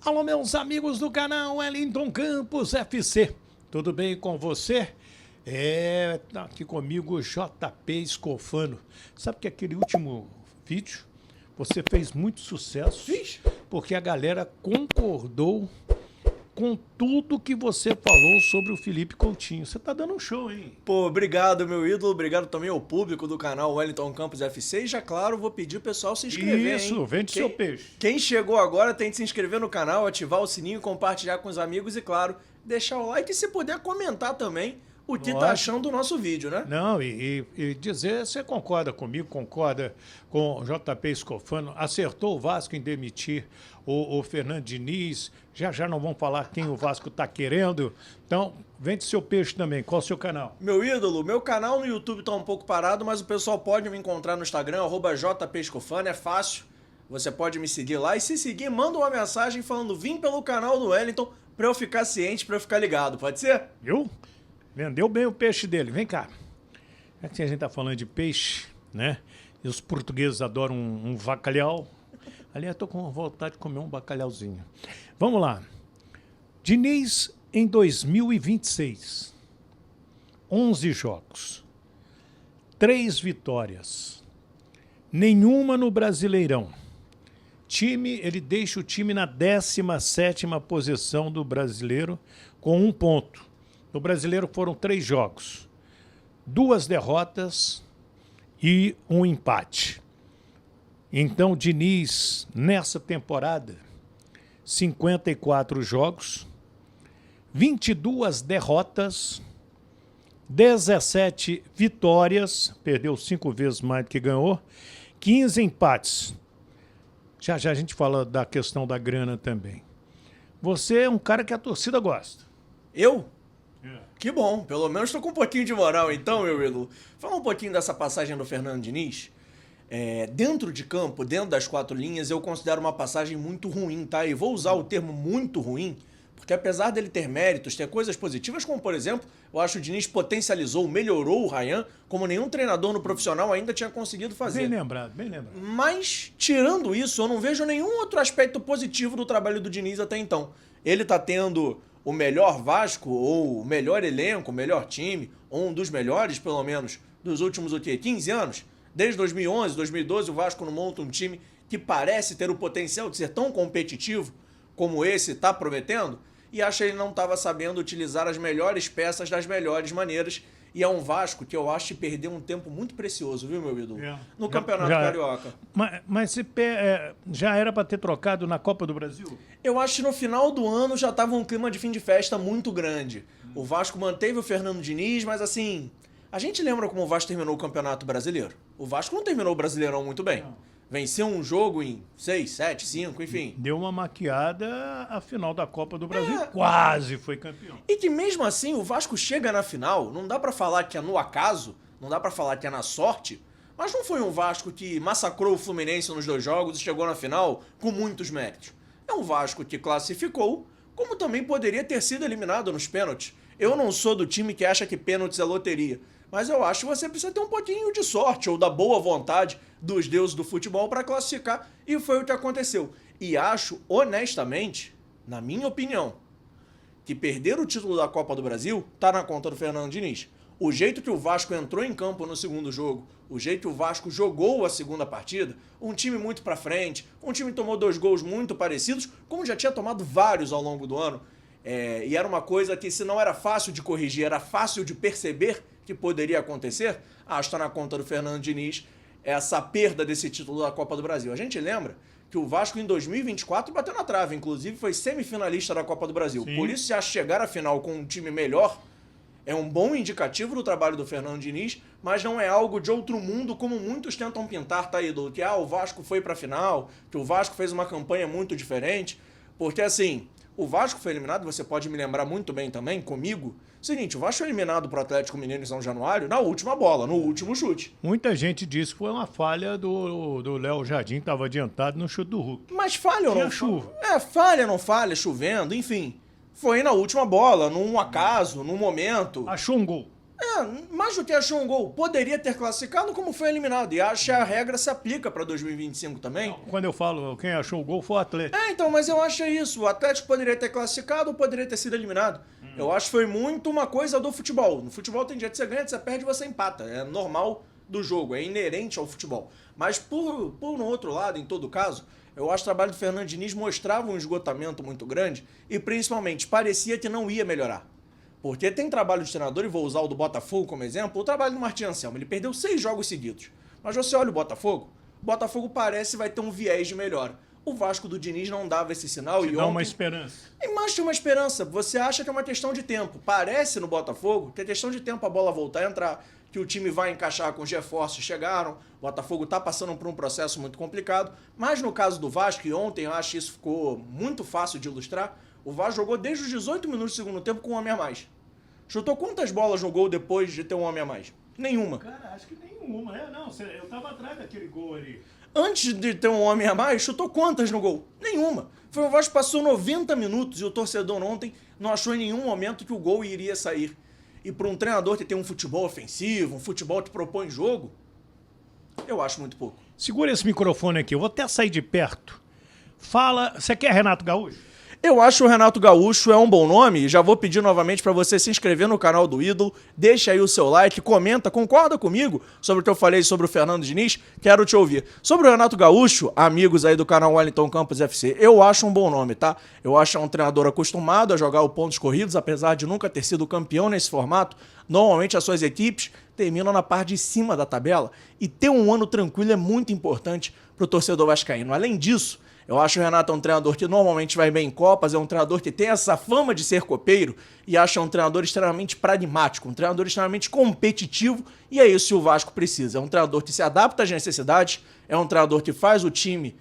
Alô, meus amigos do canal Wellington Campos FC. Tudo bem com você? Tá aqui comigo o JP Escofano. Sabe que aquele último vídeo você fez muito sucesso? Fiz. Porque a galera concordou com tudo que você falou sobre o Felipe Coutinho. Você tá dando um show, hein? Pô, obrigado, meu ídolo. Obrigado também ao público do canal Wellington Campos FC. E já, claro, vou pedir o pessoal se inscrever, Isso, hein? vende seu peixe. Quem chegou agora tem que se inscrever no canal, ativar o sininho, compartilhar com os amigos e, claro, deixar o like e, se puder, comentar também o que tá achando do nosso vídeo, né? Não, e dizer, você concorda comigo, concorda com o JP Escofano, acertou o Vasco em demitir o Fernando Diniz, já não vamos falar quem o Vasco está querendo, então vende seu peixe também, qual é o seu canal? Meu ídolo, meu canal no YouTube tá um pouco parado, mas o pessoal pode me encontrar no Instagram, @JPEscofano, é fácil, você pode me seguir lá e se seguir, manda uma mensagem falando vim pelo canal do Wellington pra eu ficar ciente, pra eu ficar ligado, pode ser? Viu? Vendeu bem o peixe dele. Vem cá. É que a gente tá falando de peixe, né? E os portugueses adoram um bacalhau. Aliás, tô com vontade de comer um bacalhauzinho. Vamos lá. Diniz em 2026. 11 jogos. 3 vitórias. Nenhuma no Brasileirão. Ele deixa o time na 17ª posição do Brasileiro com 1 ponto. No Brasileiro foram 3 jogos, 2 derrotas e 1 empate. Então, Diniz, nessa temporada, 54 jogos, 22 derrotas, 17 vitórias, perdeu 5 vezes mais do que ganhou, 15 empates. Já a gente fala da questão da grana também. Você é um cara que a torcida gosta. Eu? Que bom, pelo menos tô com um pouquinho de moral então, meu ídolo. Fala um pouquinho dessa passagem do Fernando Diniz. Dentro de campo, dentro das 4 linhas, eu considero uma passagem muito ruim, tá? E vou usar o termo muito ruim, porque apesar dele ter méritos, ter coisas positivas, como por exemplo, eu acho que o Diniz potencializou, melhorou o Ryan, como nenhum treinador no profissional ainda tinha conseguido fazer. Bem lembrado, bem lembrado. Mas, tirando isso, eu não vejo nenhum outro aspecto positivo do trabalho do Diniz até então. Ele tá tendo o melhor Vasco, ou o melhor elenco, o melhor time, ou um dos melhores, pelo menos, dos últimos, 15 anos? Desde 2011, 2012, o Vasco não monta um time que parece ter o potencial de ser tão competitivo como esse está prometendo, e acho que ele não estava sabendo utilizar as melhores peças das melhores maneiras, e é um Vasco que eu acho que perdeu um tempo muito precioso, viu, meu ídolo? No Campeonato Carioca. Mas já era para ter trocado na Copa do Brasil? Eu acho que no final do ano já estava um clima de fim de festa muito grande. O Vasco manteve o Fernando Diniz, mas assim, a gente lembra como o Vasco terminou o Campeonato Brasileiro. O Vasco não terminou o Brasileirão muito bem. Venceu um jogo em 6, 7, 5, enfim. Deu uma maquiada a final da Copa do Brasil, quase foi campeão. E que mesmo assim o Vasco chega na final, não dá pra falar que é no acaso, não dá pra falar que é na sorte, mas não foi um Vasco que massacrou o Fluminense nos 2 jogos e chegou na final com muitos méritos. É um Vasco que classificou, como também poderia ter sido eliminado nos pênaltis. Eu não sou do time que acha que pênaltis é loteria, mas eu acho que você precisa ter um pouquinho de sorte ou da boa vontade dos deuses do futebol para classificar, e foi o que aconteceu. E acho, honestamente, na minha opinião, que perder o título da Copa do Brasil tá na conta do Fernando Diniz. O jeito que o Vasco entrou em campo no segundo jogo, o jeito que o Vasco jogou a segunda partida, um time muito pra frente, um time que tomou 2 gols muito parecidos, como já tinha tomado vários ao longo do ano, e era uma coisa que, se não era fácil de corrigir, era fácil de perceber que poderia acontecer, acho que tá na conta do Fernando Diniz essa perda desse título da Copa do Brasil. A gente lembra que o Vasco em 2024 bateu na trave, inclusive foi semifinalista da Copa do Brasil. Sim. Por isso, se a chegar à final com um time melhor, é um bom indicativo do trabalho do Fernando Diniz, mas não é algo de outro mundo como muitos tentam pintar, tá, ídolo? Que o Vasco foi pra final, que o Vasco fez uma campanha muito diferente, porque assim, o Vasco foi eliminado, você pode me lembrar muito bem também, comigo. Seguinte, o Vasco foi eliminado pro Atlético Mineiro em São Januário na última bola, no último chute. Muita gente disse que foi uma falha do Léo Jardim, estava adiantado no chute do Hulk. Mas falha ou não? Tinha chuva. Falha ou não falha, chovendo, enfim. Foi na última bola, num acaso, num momento. Achou um gol. Mais do que achou um gol, poderia ter classificado como foi eliminado. E acho que a regra se aplica para 2025 também. Não, quando eu falo quem achou o gol foi o Atlético. Então, mas eu acho isso. O Atlético poderia ter classificado ou poderia ter sido eliminado. Eu acho que foi muito uma coisa do futebol. No futebol tem dia que você ganha, você perde e você empata. É normal do jogo, é inerente ao futebol. Mas por um outro lado, em todo caso, eu acho que o trabalho do Fernando Diniz mostrava um esgotamento muito grande e principalmente parecia que não ia melhorar. Porque tem trabalho de treinador, e vou usar o do Botafogo como exemplo, o trabalho do Martin Anselmo. Ele perdeu 6 jogos seguidos. Mas você olha o Botafogo parece que vai ter um viés de melhora. O Vasco do Diniz não dava esse sinal. Dá uma esperança. Mas tem uma esperança. Você acha que é uma questão de tempo. Parece no Botafogo que é questão de tempo a bola voltar a entrar, que o time vai encaixar com os reforços que chegaram. O Botafogo está passando por um processo muito complicado. Mas no caso do Vasco, e ontem eu acho que isso ficou muito fácil de ilustrar, o Vasco jogou desde os 18 minutos do segundo tempo com um homem a mais. Chutou quantas bolas no gol depois de ter um homem a mais? Nenhuma. Cara, acho que nenhuma. Eu tava atrás daquele gol ali. Antes de ter um homem a mais, chutou quantas no gol? Nenhuma. Foi o Vasco passou 90 minutos e o torcedor ontem não achou em nenhum momento que o gol iria sair. E para um treinador que tem um futebol ofensivo, um futebol que propõe jogo, eu acho muito pouco. Segura esse microfone aqui, eu vou até sair de perto. Fala, você quer Renato Gaúcho? Eu acho o Renato Gaúcho é um bom nome e já vou pedir novamente para você se inscrever no canal do Ídolo, deixa aí o seu like, comenta, concorda comigo sobre o que eu falei sobre o Fernando Diniz, quero te ouvir. Sobre o Renato Gaúcho, amigos aí do canal Wellington Campos FC, eu acho um bom nome, tá? Eu acho um treinador acostumado a jogar o pontos corridos, apesar de nunca ter sido campeão nesse formato. Normalmente as suas equipes terminam na parte de cima da tabela e ter um ano tranquilo é muito importante para o torcedor vascaíno. Além disso, eu acho o Renato um treinador que normalmente vai bem em Copas, é um treinador que tem essa fama de ser copeiro e acho um treinador extremamente pragmático, um treinador extremamente competitivo e é isso que o Vasco precisa. É um treinador que se adapta às necessidades, é um treinador que faz o time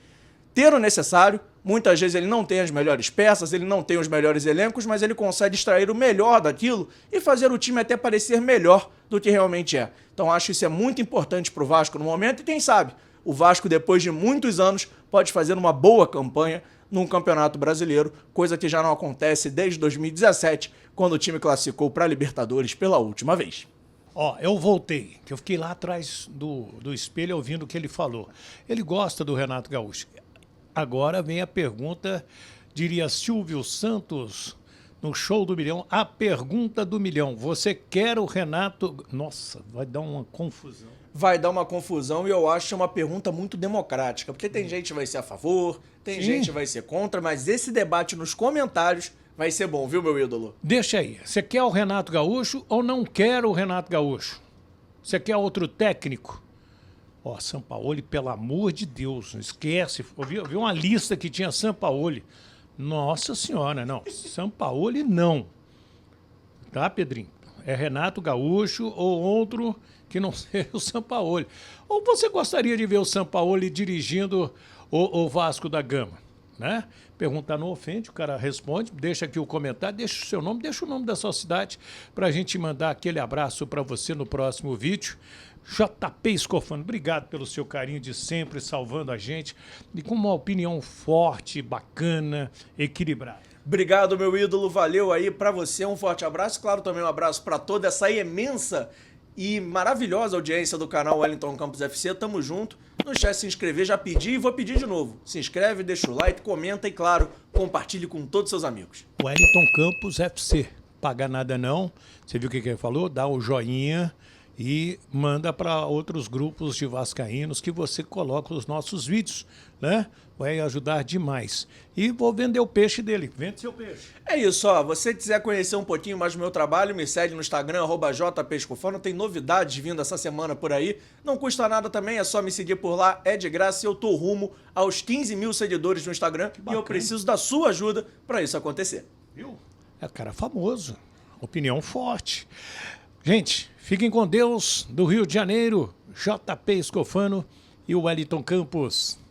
ter o necessário. Muitas vezes ele não tem as melhores peças, ele não tem os melhores elencos, mas ele consegue extrair o melhor daquilo e fazer o time até parecer melhor do que realmente é. Então acho que isso é muito importante para o Vasco no momento e quem sabe o Vasco, depois de muitos anos, pode fazer uma boa campanha num campeonato brasileiro, coisa que já não acontece desde 2017, quando o time classificou para a Libertadores pela última vez. Ó, eu voltei, que eu fiquei lá atrás do espelho ouvindo o que ele falou. Ele gosta do Renato Gaúcho. Agora vem a pergunta, diria Silvio Santos, no Show do Milhão, a pergunta do milhão. Você quer o Renato... Nossa, vai dar uma confusão. Vai dar uma confusão e eu acho uma pergunta muito democrática, porque tem gente que vai ser a favor, tem gente que vai ser contra, mas esse debate nos comentários vai ser bom, viu, meu ídolo? Deixa aí, você quer o Renato Gaúcho ou não quer o Renato Gaúcho? Você quer outro técnico? Ó, Sampaoli, pelo amor de Deus, não esquece. Eu vi uma lista que tinha Sampaoli. Nossa senhora, não. Sampaoli não. Tá, Pedrinho? É Renato Gaúcho ou outro que não seja o Sampaoli. Ou você gostaria de ver o Sampaoli dirigindo o Vasco da Gama? Né? Perguntar não ofende, o cara responde, deixa aqui o comentário, deixa o seu nome, deixa o nome da sua cidade para a gente mandar aquele abraço para você no próximo vídeo. JP Scofano, obrigado pelo seu carinho de sempre salvando a gente e com uma opinião forte, bacana, equilibrada. Obrigado, meu ídolo, valeu aí pra você, um forte abraço, claro, também um abraço pra toda essa imensa e maravilhosa audiência do canal Wellington Campos FC, tamo junto, não esquece de se inscrever, já pedi e vou pedir de novo, se inscreve, deixa o like, comenta e claro, compartilhe com todos os seus amigos. Wellington Campos FC, paga nada não, você viu o que ele falou? Dá o joinha e manda para outros grupos de vascaínos que você coloca os nossos vídeos, né? Vai ajudar demais. E vou vender o peixe dele. Vende seu peixe. É isso, ó. Você quiser conhecer um pouquinho mais do meu trabalho, me segue no Instagram, @jpescofano. Tem novidades vindo essa semana por aí. Não custa nada também, é só me seguir por lá, é de graça. E eu tô rumo aos 15 mil seguidores no Instagram e eu preciso da sua ajuda para isso acontecer. Viu? É cara famoso. Opinião forte. Gente, fiquem com Deus, do Rio de Janeiro, JP Scofano e o Wellington Campos.